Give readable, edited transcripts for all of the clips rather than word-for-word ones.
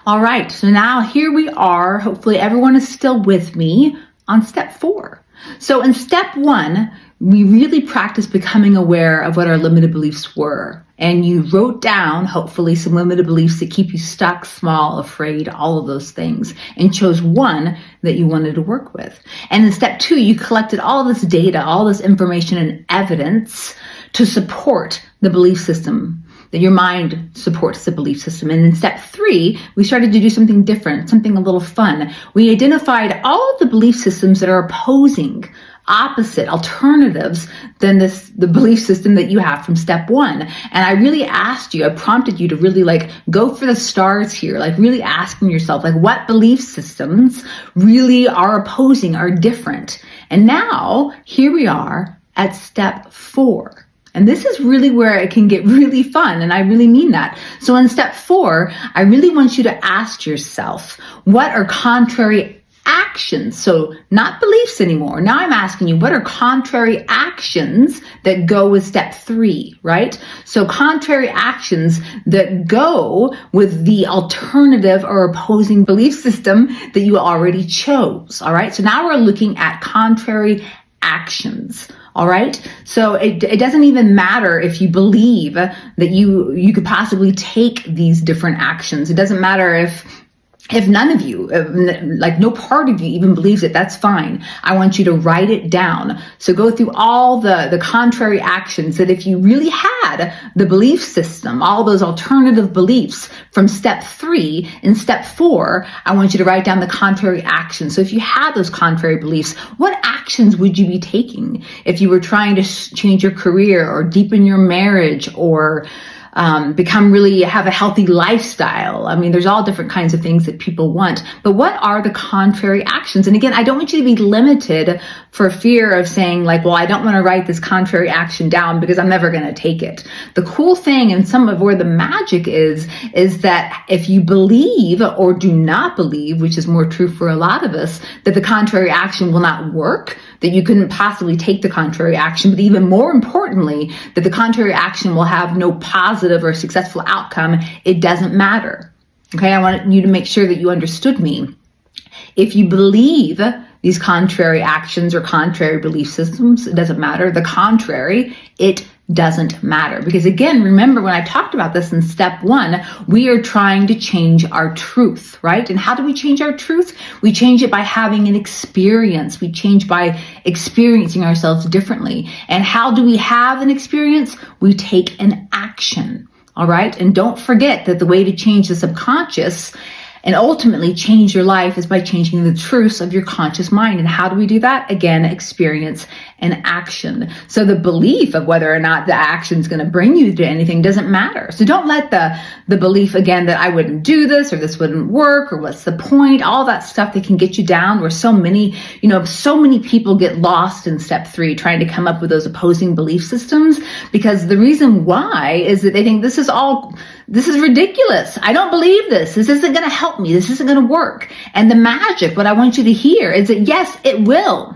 All right, so now here we are. Hopefully everyone is still with me on step 4. So in step 1, we really practiced becoming aware of what our limited beliefs were. And you wrote down, hopefully, some limited beliefs that keep you stuck, small, afraid, all of those things, and chose one that you wanted to work with. And in step 2, you collected all this data, all this information and evidence to support the belief system, that your mind supports the belief system. And in step 3, we started to do something different, something a little fun. We identified all of the belief systems that are opposing, opposite, alternatives than the belief system that you have from step 1. And I really asked you, I prompted you to really go for the stars here, really asking yourself, what belief systems really are opposing, are different. And now here we are at step 4. And this is really where it can get really fun, and I really mean that. So in step 4, I really want you to ask yourself, what are contrary actions? So not beliefs anymore. Now I'm asking you, what are contrary actions that go with step 3, right? So contrary actions that go with the alternative or opposing belief system that you already chose, all right? So now we're looking at contrary actions. All right. So it doesn't even matter if you believe that you could possibly take these different actions. It doesn't matter if none of you, no part of you even believes it, that's fine. I want you to write it down. So go through all the contrary actions that if you really had the belief system, all those alternative beliefs from step 3, in step 4, I want you to write down the contrary actions. So if you had those contrary beliefs, what actions would you be taking if you were trying to change your career or deepen your marriage or have a healthy lifestyle? I mean, there's all different kinds of things that people want, but what are the contrary actions? And again, I don't want you to be limited for fear of saying well, I don't want to write this contrary action down because I'm never going to take it. The cool thing and some of where the magic is that if you believe or do not believe, which is more true for a lot of us, that the contrary action will not work, that you couldn't possibly take the contrary action, but even more importantly, that the contrary action will have no positive or successful outcome, it doesn't matter. Okay, I want you to make sure that you understood me. If you believe these contrary actions or contrary belief systems, it doesn't matter. The contrary, it doesn't matter. Because again, remember when I talked about this in step 1, we are trying to change our truth, right? And how do we change our truth? We change it by having an experience. We change by experiencing ourselves differently. And how do we have an experience? We take an action, all right? And don't forget that the way to change the subconscious and ultimately change your life is by changing the truths of your conscious mind. And how do we do that? Again, experience and action. So the belief of whether or not the action is going to bring you to anything doesn't matter. So don't let the belief again that I wouldn't do this or this wouldn't work or what's the point, all that stuff that can get you down, where so many people get lost in step 3 trying to come up with those opposing belief systems, because the reason why is that they think this is ridiculous. I don't believe this. This isn't going to help me. This isn't going to work. And the magic, what I want you to hear is that yes, it will.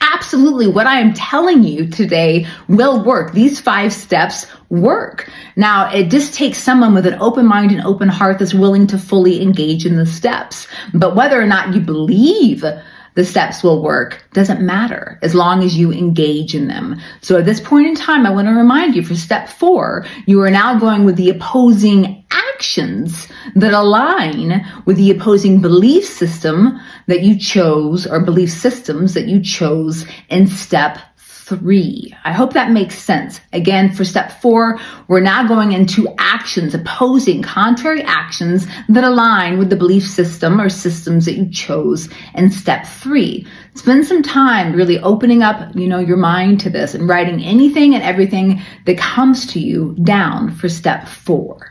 Absolutely, what I am telling you today will work. These 5 steps work. Now, it just takes someone with an open mind and open heart that's willing to fully engage in the steps. But whether or not you believe the steps will work doesn't matter as long as you engage in them. So at this point in time, I want to remind you for step 4, you are now going with the opposing actions that align with the opposing belief system that you chose, or belief systems that you chose in step 3. I hope that makes sense. Again, for step 4, we're now going into actions, opposing contrary actions that align with the belief system or systems that you chose in step 3. Spend some time really opening up, your mind to this and writing anything and everything that comes to you down for step 4.